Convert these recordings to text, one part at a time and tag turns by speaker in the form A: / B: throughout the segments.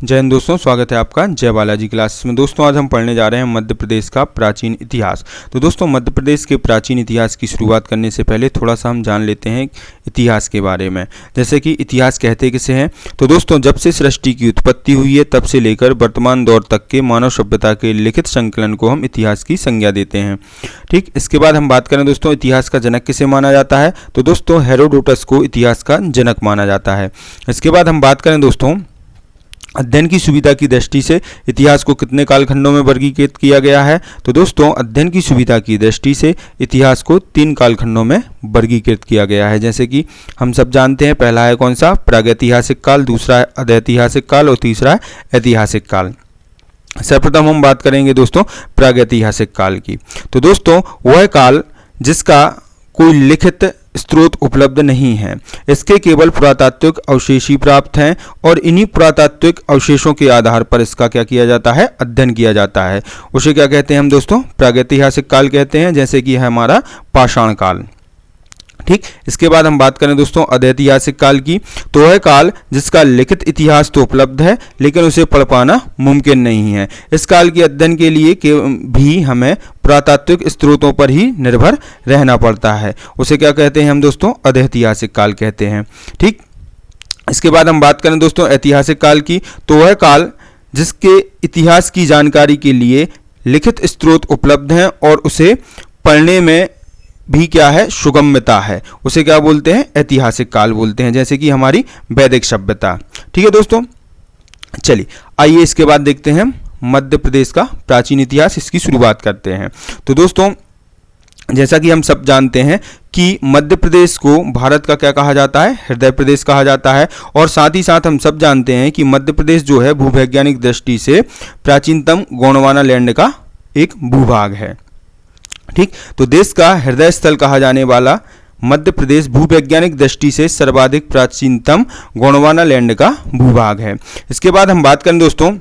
A: जय हिंद दोस्तों, स्वागत है आपका जय बालाजी क्लासेस में। दोस्तों आज हम पढ़ने जा रहे हैं मध्य प्रदेश का प्राचीन इतिहास। तो दोस्तों मध्य प्रदेश के प्राचीन इतिहास की शुरुआत करने से पहले थोड़ा सा हम जान लेते हैं इतिहास के बारे में। जैसे कि इतिहास कहते किसे हैं, तो दोस्तों जब से सृष्टि की उत्पत्ति हुई है तब से लेकर वर्तमान दौर तक के मानव सभ्यता के लिखित संकलन को हम इतिहास की संज्ञा देते हैं। ठीक, इसके बाद हम बात करें दोस्तों इतिहास का जनक किसे माना जाता है, तो दोस्तों हेरोडोटस को इतिहास का जनक माना जाता है। इसके बाद हम बात करें दोस्तों अध्ययन की सुविधा की दृष्टि से इतिहास को कितने कालखंडों में वर्गीकृत किया गया है, तो दोस्तों अध्ययन की सुविधा की दृष्टि से इतिहास को 3 कालखंडों में वर्गीकृत किया गया है। जैसे कि हम सब जानते हैं, पहला है कौन सा, प्रागैतिहासिक काल, दूसरा है अदैतिहासिक काल और तीसरा है ऐतिहासिक काल। सर्वप्रथम हम बात करेंगे दोस्तों प्रागैतिहासिक काल की। तो दोस्तों वह काल जिसका कोई लिखित स्रोत उपलब्ध नहीं है, इसके केवल पुरातात्विक अवशेष ही प्राप्त हैं और इन्हीं पुरातात्विक अवशेषों के आधार पर इसका क्या किया जाता है, अध्ययन किया जाता है। उसे क्या कहते हैं हम दोस्तों, प्रागैतिहासिक काल कहते हैं, जैसे कि है हमारा पाषाण काल। ठीक, इसके बाद हम बात करें दोस्तों अदैतिहासिक काल की, तो वह काल जिसका लिखित इतिहास तो उपलब्ध है लेकिन उसे पढ़ पाना मुमकिन नहीं है। इस काल के अध्ययन के लिए भी हमें पुरातात्विक स्रोतों पर ही निर्भर रहना पड़ता है। उसे क्या कहते हैं हम दोस्तों, अदैतिहासिक काल कहते हैं। ठीक, इसके बाद हम बात करें दोस्तों ऐतिहासिक काल की, तो वह काल जिसके इतिहास की जानकारी के लिए लिखित स्रोत उपलब्ध हैं और उसे पढ़ने में भी क्या है, सुगम्यता है, उसे क्या बोलते हैं, ऐतिहासिक काल बोलते हैं, जैसे कि हमारी वैदिक सभ्यता। ठीक है दोस्तों, चलिए आइए इसके बाद देखते हैं मध्य प्रदेश का प्राचीन इतिहास, इसकी शुरुआत करते हैं। तो दोस्तों जैसा कि हम सब जानते हैं कि मध्य प्रदेश को भारत का क्या कहा जाता है, हृदय प्रदेश कहा जाता है। और साथ ही साथ हम सब जानते हैं कि मध्य प्रदेश जो है भूवैज्ञानिक दृष्टि से प्राचीनतम गोंडवाना लैंड का एक भूभाग है। ठीक, तो देश का हृदय स्थल कहा जाने वाला मध्य प्रदेश भूवैज्ञानिक दृष्टि से सर्वाधिक प्राचीनतम गोंडवाना लैंड का भूभाग है। इसके बाद हम बात करें दोस्तों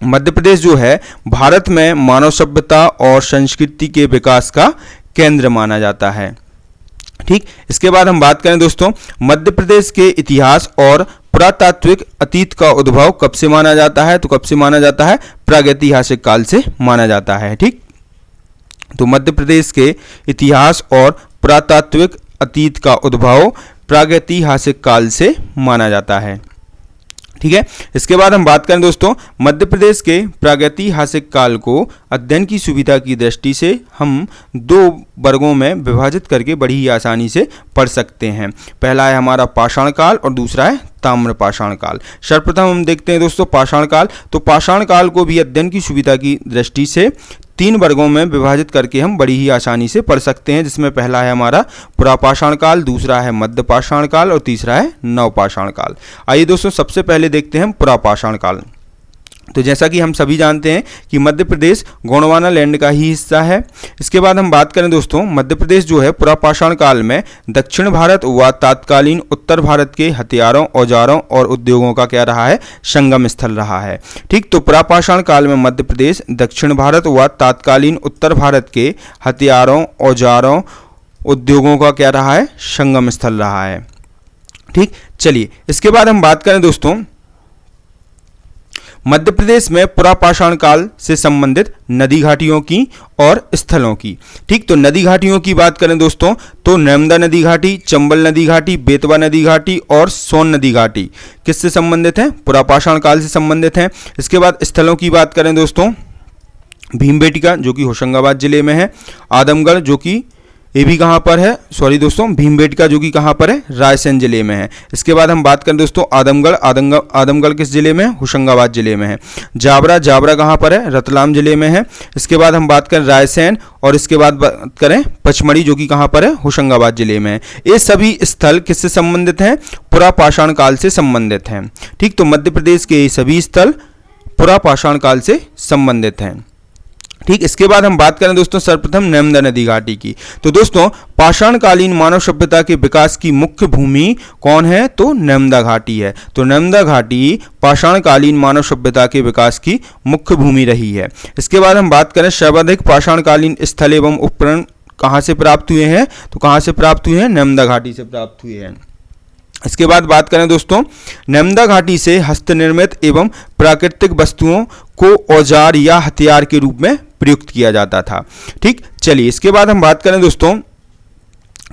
A: मध्य प्रदेश जो है भारत में मानव सभ्यता और संस्कृति के विकास का केंद्र माना जाता है। ठीक, इसके बाद हम बात करें दोस्तों मध्य प्रदेश के इतिहास और पुरातात्विक अतीत का उद्भव कब से माना जाता है, तो कब से माना जाता है, प्रागैतिहासिक काल से माना जाता है। ठीक, तो मध्य प्रदेश के इतिहास और पुरातात्विक अतीत का उद्भव प्रागैतिहासिक काल से माना जाता है। ठीक है, इसके बाद हम बात करें दोस्तों मध्य प्रदेश के प्रागैतिहासिक काल को अध्ययन की सुविधा की दृष्टि से हम 2 वर्गों में विभाजित करके बड़ी ही आसानी से पढ़ सकते हैं। पहला है हमारा पाषाण काल और दूसरा है ताम्र पाषाण काल। सर्वप्रथम हम देखते हैं दोस्तों पाषाण काल। तो पाषाण काल को भी अध्ययन की सुविधा की दृष्टि से 3 वर्गों में विभाजित करके हम बड़ी ही आसानी से पढ़ सकते हैं, जिसमें पहला है हमारा पुरापाषाण काल, दूसरा है मध्य पाषाण काल और तीसरा है नवपाषाण काल। आइए दोस्तों सबसे पहले देखते हैं पुरापाषाण काल। तो जैसा कि हम सभी जानते हैं कि मध्य प्रदेश गोंडवाना लैंड का ही हिस्सा है। इसके बाद हम बात करें दोस्तों मध्य प्रदेश जो है पुरापाषाण काल में दक्षिण भारत व तत्कालीन उत्तर भारत के हथियारों, औजारों और उद्योगों का क्या रहा है, संगम स्थल रहा है। ठीक, तो पुरापाषाण काल में मध्य प्रदेश दक्षिण भारत व तत्कालीन उत्तर भारत के हथियारों, औजारों, उद्योगों का क्या रहा है, संगम स्थल रहा है। ठीक, चलिए इसके बाद हम बात करें दोस्तों मध्य प्रदेश में पुरापाषाण काल से संबंधित नदी घाटियों की और स्थलों की। ठीक, तो नदी घाटियों की बात करें दोस्तों तो नर्मदा नदी घाटी, चंबल नदी घाटी, बेतवा नदी घाटी और सोन नदी घाटी किससे संबंधित हैं, पुरापाषाण काल से संबंधित हैं। इसके बाद स्थलों की बात करें दोस्तों भीमबेटका जो कि होशंगाबाद जिले में है, आदमगढ़ जो कि ये भी कहाँ पर है, सॉरी दोस्तों भीमबेटका जो कि कहाँ पर है, रायसेन जिले में है। इसके बाद हम बात करें दोस्तों आदमगढ़ किस जिले में है, होशंगाबाद जिले में है। जावरा कहाँ पर है, रतलाम जिले में है। इसके बाद हम बात करें रायसेन और इसके बाद बात करें पचमढ़ी जो कि कहाँ पर है, होशंगाबाद जिले में है। ये सभी स्थल किससे संबंधित हैं, पुरापाषाण काल से संबंधित हैं। ठीक, तो मध्य प्रदेश के ये सभी स्थल पुरापाषाण काल से संबंधित हैं। ठीक, इसके बाद हम बात करें दोस्तों सर्वप्रथम नर्मदा नदी घाटी की। तो दोस्तों पाषाणकालीन मानव सभ्यता के विकास की मुख्य भूमि कौन है, तो नर्मदा घाटी है। तो नर्मदा घाटी पाषाणकालीन मानव सभ्यता के विकास की मुख्य भूमि रही है। इसके बाद हम बात करें सर्वाधिक पाषाणकालीन स्थल एवं उपकरण कहाँ से प्राप्त हुए हैं, तो कहाँ से प्राप्त हुए हैं, नर्मदा घाटी से प्राप्त हुए हैं। इसके बाद बात करें दोस्तों, नर्मदा घाटी से हस्तनिर्मित एवं प्राकृतिक वस्तुओं को औजार या हथियार के रूप में प्रयुक्त किया जाता था। ठीक, चलिए इसके बाद हम बात करें दोस्तों,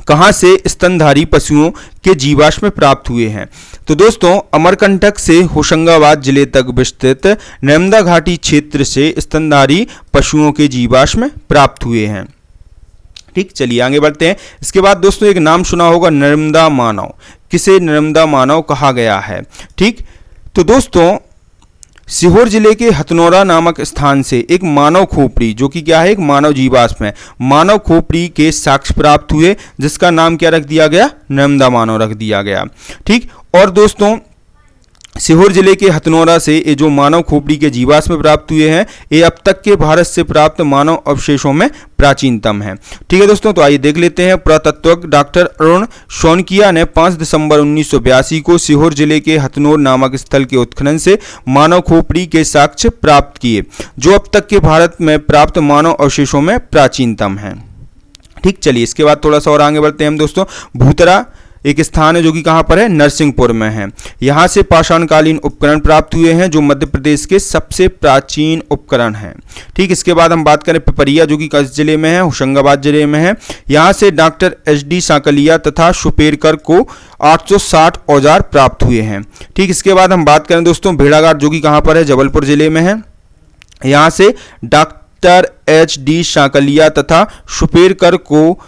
A: कहां से स्तनधारी पशुओं के जीवाश्म प्राप्त हुए हैं। तो दोस्तों, अमरकंटक से होशंगाबाद जिले तक विस्तृत नर्मदा घाटी क्षेत्र से स्तनधारी पशुओं के जीवाश्म प्राप्त हुए हैं। ठीक, चलिए आगे बढ़ते हैं। इसके बाद दोस्तों, एक नाम सुना होगा, नर्मदा मानव। किसे नर्मदा मानव कहा गया है? ठीक, तो दोस्तों, सीहोर जिले के हथनौरा नामक स्थान से एक मानव खोपड़ी, जो कि क्या है, एक मानव जीवाश्म है, मानव खोपड़ी के साक्ष्य प्राप्त हुए, जिसका नाम क्या रख दिया गया? नर्मदा मानव रख दिया गया। ठीक, और दोस्तों, सीहोर जिले के हथनौरा से ये जो मानव खोपड़ी के जीवाश्म प्राप्त हुए हैं, ये अब तक के भारत से प्राप्त मानव अवशेषों में प्राचीनतम है। ठीक है दोस्तों, तो आइए देख लेते हैं। पुरातत्वज्ञ डॉक्टर अरुण शौनकिया ने 5 दिसंबर 1982 को सीहोर जिले के हथनौर नामक स्थल के उत्खनन से मानव खोपड़ी के साक्ष्य प्राप्त किए, जो अब तक के भारत में प्राप्त मानव अवशेषों में प्राचीनतम है। ठीक, चलिए इसके बाद थोड़ा सा और आगे बढ़ते हैं हम दोस्तों। भूतरा एक स्थान है जो कि कहाँ पर है? नरसिंहपुर में है। यहाँ से पाषाणकालीन उपकरण प्राप्त हुए हैं, जो मध्य प्रदेश के सबसे प्राचीन उपकरण हैं। ठीक, इसके बाद हम बात करें पिपरिया, जो कि किस जिले में है? होशंगाबाद जिले में है। यहाँ से डॉक्टर HD सांकलिया तथा शुपेरकर को 860 औजार प्राप्त हुए हैं। ठीक, इसके बाद हम बात करें दोस्तों, भेड़ाघाट, जो कि कहाँ पर है? जबलपुर जिले में है। यहाँ से डॉक्टर HD सांकलिया तथा शुपेरकर को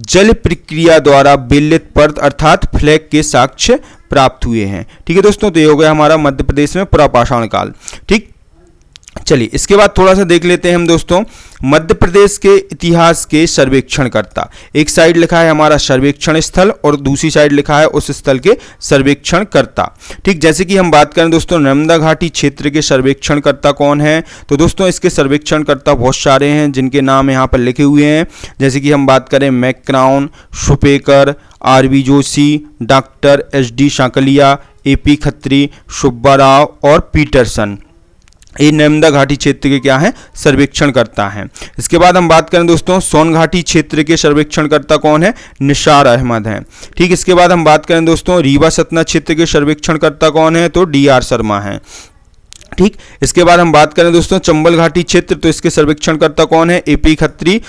A: जल प्रक्रिया द्वारा बेलित पर्त अर्थात फ्लैग के साक्ष्य प्राप्त हुए हैं। ठीक है दोस्तों, तो ये हो गया हमारा मध्य प्रदेश में पुरापाषाण काल। ठीक, चलिए इसके बाद थोड़ा सा देख लेते हैं हम दोस्तों, मध्य प्रदेश के इतिहास के सर्वेक्षणकर्ता। एक साइड लिखा है हमारा सर्वेक्षण स्थल और दूसरी साइड लिखा है उस स्थल के सर्वेक्षणकर्ता। ठीक, जैसे कि हम बात करें दोस्तों, नर्मदा घाटी क्षेत्र के सर्वेक्षणकर्ता कौन है? तो दोस्तों, इसके सर्वेक्षणकर्ता बहुत सारे हैं, जिनके नाम यहाँ पर लिखे हुए हैं। जैसे कि हम बात करें मैक्राउन, शुपेकर, RV Joshi, doctor HD Sankalia, AP Khatri, Subba Rao और पीटरसन, ये नर्मदा घाटी क्षेत्र के क्या हैं? सर्वेक्षणकर्ता हैं। इसके बाद हम बात करें दोस्तों, सोन घाटी क्षेत्र के सर्वेक्षणकर्ता कौन है? निसार अहमद हैं। ठीक, इसके बाद हम बात करें दोस्तों, रीवा सतना क्षेत्र के सर्वेक्षणकर्ता कौन है? तो DR शर्मा हैं। ठीक, इसके बाद हम बात करें दोस्तों, चंबल घाटी क्षेत्र, तो इसके सर्वेक्षणकर्ता कौन है? AP खत्री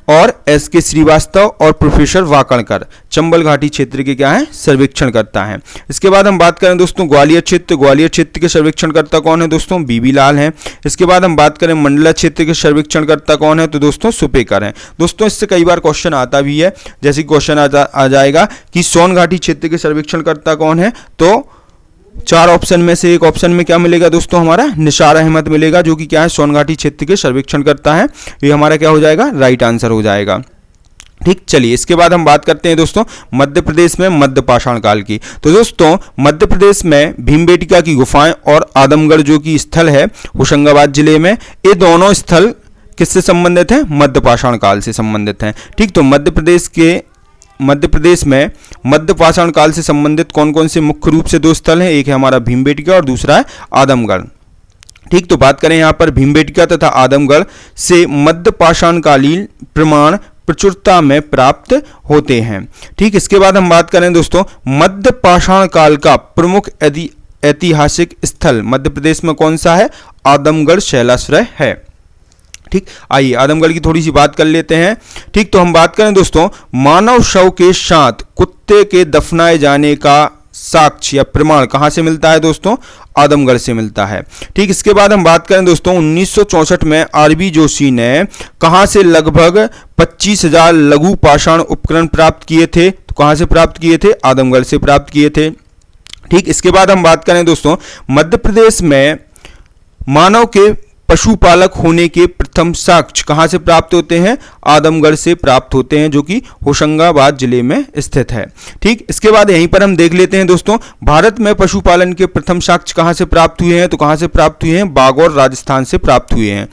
A: और SK श्रीवास्तव और प्रोफेसर वाकणकर, चंबल घाटी क्षेत्र के क्या है? सर्वेक्षणकर्ता हैं। इसके बाद हम बात करें दोस्तों, ग्वालियर क्षेत्र के सर्वेक्षणकर्ता कौन है? दोस्तों BB लाल हैं। इसके बाद हम बात करें मंडला क्षेत्र के सर्वेक्षणकर्ता कौन है? तो दोस्तों शुपेकर हैं। दोस्तों, इससे कई बार क्वेश्चन आता भी है, जैसे क्वेश्चन आ जाएगा कि सोन घाटी क्षेत्र के सर्वेक्षणकर्ता कौन है? तो 4 ऑप्शन में से एक ऑप्शन में क्या मिलेगा दोस्तों? हमारा निसार अहमद मिलेगा, जो कि क्या है? सोन घाटी क्षेत्र के सर्वेक्षणकर्ता है। ये हमारा क्या हो जाएगा? राइट आंसर हो जाएगा। ठीक, चलिए इसके बाद हम बात करते हैं दोस्तों, मध्य प्रदेश में मध्य पाषाण काल की। तो दोस्तों, मध्य प्रदेश में भीमबेटका की गुफाएं और आदमगढ़, जो कि स्थल है होशंगाबाद जिले में, ये दोनों स्थल किससे संबंधित हैं? मध्य पाषाण काल से संबंधित हैं। ठीक, तो मध्य प्रदेश में मध्य पाषाण काल से संबंधित कौन कौन से मुख्य रूप से 2 स्थल हैं? एक है हमारा भीमबेटका और दूसरा है आदमगढ़। ठीक, तो बात करें यहाँ पर भीमबेटका तथा आदमगढ़ से मध्य पाषाणकालीन प्रमाण प्रचुरता में प्राप्त होते हैं। ठीक, इसके बाद हम बात करें दोस्तों, मध्य पाषाण काल का प्रमुख ऐतिहासिक स्थल मध्य प्रदेश में कौन सा है? आदमगढ़ शैलाश्रय है। ठीक, आइए आदमगढ़ की थोड़ी सी बात कर लेते हैं। ठीक, तो हम बात करें दोस्तों, मानव शव के साथ कुत्ते के दफनाए जाने का साक्ष्य या प्रमाण कहां से मिलता है दोस्तों? आदमगढ़ से मिलता है। ठीक, इसके बाद हम बात करें दोस्तों, 1964 में RV जोशी ने कहां से लगभग 25,000 लघु पाषाण उपकरण प्राप्त किए थे? तो कहां से प्राप्त किए थे? आदमगढ़ से प्राप्त किए थे। ठीक, इसके बाद हम बात करें दोस्तों, मध्य प्रदेश में मानव के पशुपालक होने के प्रथम साक्ष्य कहां से प्राप्त होते हैं? आदमगढ़ से प्राप्त होते हैं, जो कि होशंगाबाद जिले में स्थित है। ठीक, इसके बाद यहीं पर हम देख लेते हैं दोस्तों, भारत में पशुपालन के प्रथम साक्ष्य कहां से प्राप्त हुए हैं? तो कहां से प्राप्त हुए हैं? बागौर राजस्थान से प्राप्त हुए हैं।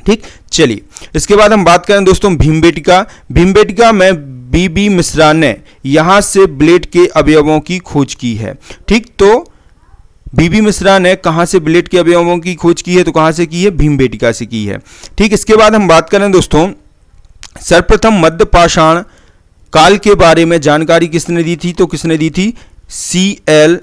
A: ठीक, चलिए इसके बाद हम बात करें दोस्तों, भीमबेटका में BB मिश्रा ने यहां से ब्लेड के अवयवों की खोज की है। ठीक, तो BB मिश्रा ने कहां से ब्लेड के अवयवों की खोज की है? तो कहां से की है? भीमबेटका से की है। ठीक, इसके बाद हम बात करें दोस्तों, सर्वप्रथम मध्य पाषाण काल के बारे में जानकारी किसने दी थी? तो किसने दी थी? C.L.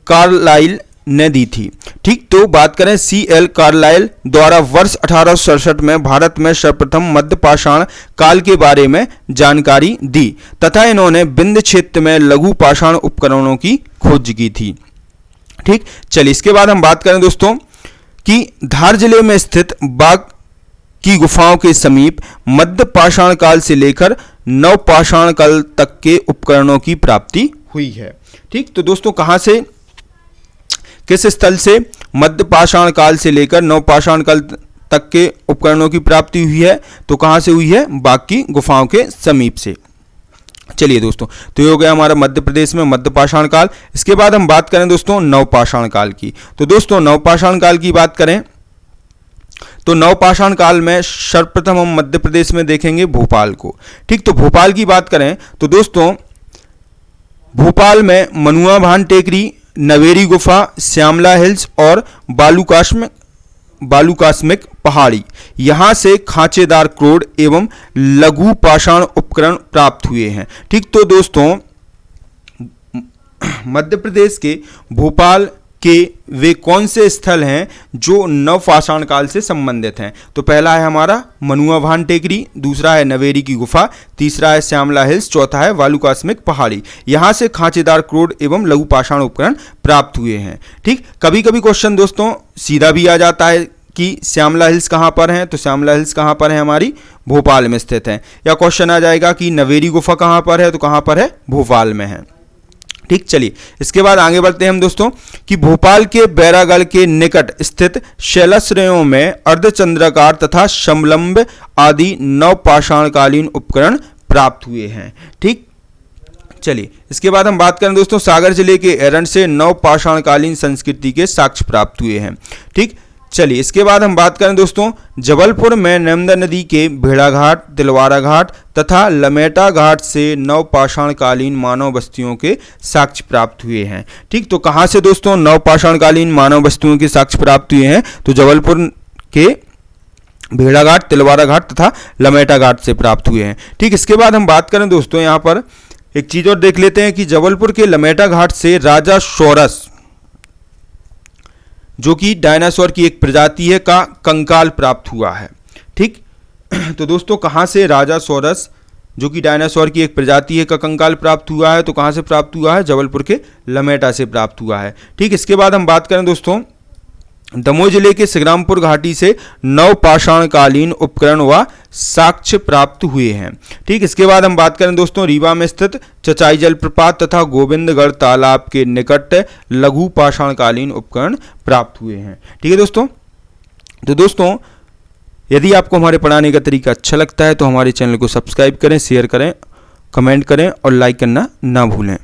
A: कार्लाइल ने दी थी। ठीक, तो बात करें C.L. कार्लाइल द्वारा वर्ष 1867 में भारत में सर्वप्रथम मध्य पाषाण काल के बारे में जानकारी दी तथा इन्होंने विंध्य क्षेत्र में लघु पाषाण उपकरणों की खोज की थी। ठीक, चलिए इसके बाद हम बात करें दोस्तों कि धार जिले में स्थित बाघ की गुफाओं के समीप मध्य पाषाण काल से लेकर नव पाषाण काल तक के उपकरणों की प्राप्ति हुई है। ठीक, तो दोस्तों कहां से, किस स्थल से मध्य पाषाण काल से लेकर नव पाषाण काल तक के उपकरणों की प्राप्ति हुई है? तो कहां से हुई है? बाघ की गुफाओं के समीप से। चलिए दोस्तों, तो ये हो गया हमारा मध्य प्रदेश में मध्य पाषाण काल। इसके बाद हम बात करें दोस्तों नव पाषाण काल की। तो दोस्तों नव पाषाण काल की बात करें तो नव पाषाण काल में सर्वप्रथम हम मध्य प्रदेश में देखेंगे भोपाल को। ठीक, तो भोपाल की बात करें तो दोस्तों भोपाल में मनुआ भान टेकरी, नवेरी गुफा, श्यामला हिल्स और बालूकास्मिक पहाड़ी, यहाँ से खांचेदार क्रोड एवं लघु पाषाण उपकरण प्राप्त हुए हैं। ठीक, तो दोस्तों मध्य प्रदेश के भोपाल के वे कौन से स्थल हैं जो नव पाषाण काल से संबंधित हैं? तो पहला है हमारा मनुआ भान टेकरी, दूसरा है नवेरी की गुफा, तीसरा है श्यामला हिल्स, चौथा है बालूकास्मिक पहाड़ी। यहाँ से खांचेदार क्रोड एवं लघु पाषाण उपकरण प्राप्त हुए हैं। ठीक, कभी कभी क्वेश्चन दोस्तों सीधा भी आ जाता है कि श्यामला हिल्स कहाँ पर हैं? तो श्यामला हिल्स कहाँ पर है? हमारी भोपाल में स्थित है। या क्वेश्चन आ जाएगा कि नवेरी गुफा कहाँ पर है? तो कहाँ पर है? भोपाल में है। ठीक, चलिए इसके बाद आगे बढ़ते हैं हम दोस्तों कि भोपाल के बैरागढ़ के निकट स्थित शैलश्रेयों में अर्धचंद्राकार तथा समलंब आदि नव पाषाणकालीन उपकरण प्राप्त हुए हैं। ठीक, चलिए इसके बाद हम बात करें दोस्तों सागर जिले के एरंड से नव पाषाणकालीन संस्कृति के साक्ष्य प्राप्त हुए हैं। ठीक, चलिए इसके बाद हम बात करें दोस्तों जबलपुर में नर्मदा नदी के भेड़ाघाट, तिलवारा घाट तथा लमेटा घाट से नव पाषाणकालीन मानव बस्तियों के साक्ष्य प्राप्त हुए हैं। ठीक, तो कहाँ से दोस्तों नव पाषाणकालीन मानव बस्तियों के साक्ष्य प्राप्त हुए हैं? तो जबलपुर के भेड़ाघाट, तिलवारा घाट तथा लमेटा घाट से प्राप्त हुए हैं। ठीक, इसके बाद हम बात करें दोस्तों यहाँ पर एक चीज और देख लेते हैं कि जबलपुर के लमेटा घाट से राजा सौरस, जो कि डायनासोर की एक प्रजाति है, का कंकाल प्राप्त हुआ है। ठीक, तो दोस्तों कहाँ से राजा सौरस, जो कि डायनासोर की एक प्रजाति है, का कंकाल प्राप्त हुआ है? तो कहाँ से प्राप्त हुआ है? जबलपुर के लमेटा से प्राप्त हुआ है। ठीक, इसके बाद हम बात करें दोस्तों दमोह जिले के संग्रामपुर घाटी से नव पाषाणकालीन उपकरण व साक्ष्य प्राप्त हुए हैं। ठीक, इसके बाद हम बात करें दोस्तों रीवा में स्थित चचाई जलप्रपात तथा गोविंदगढ़ तालाब के निकट लघु पाषाणकालीन उपकरण प्राप्त हुए हैं। ठीक है दोस्तों, तो दोस्तों यदि आपको हमारे पढ़ाने का तरीका अच्छा लगता है तो हमारे चैनल को सब्सक्राइब करें, शेयर करें, कमेंट करें और लाइक करना ना भूलें।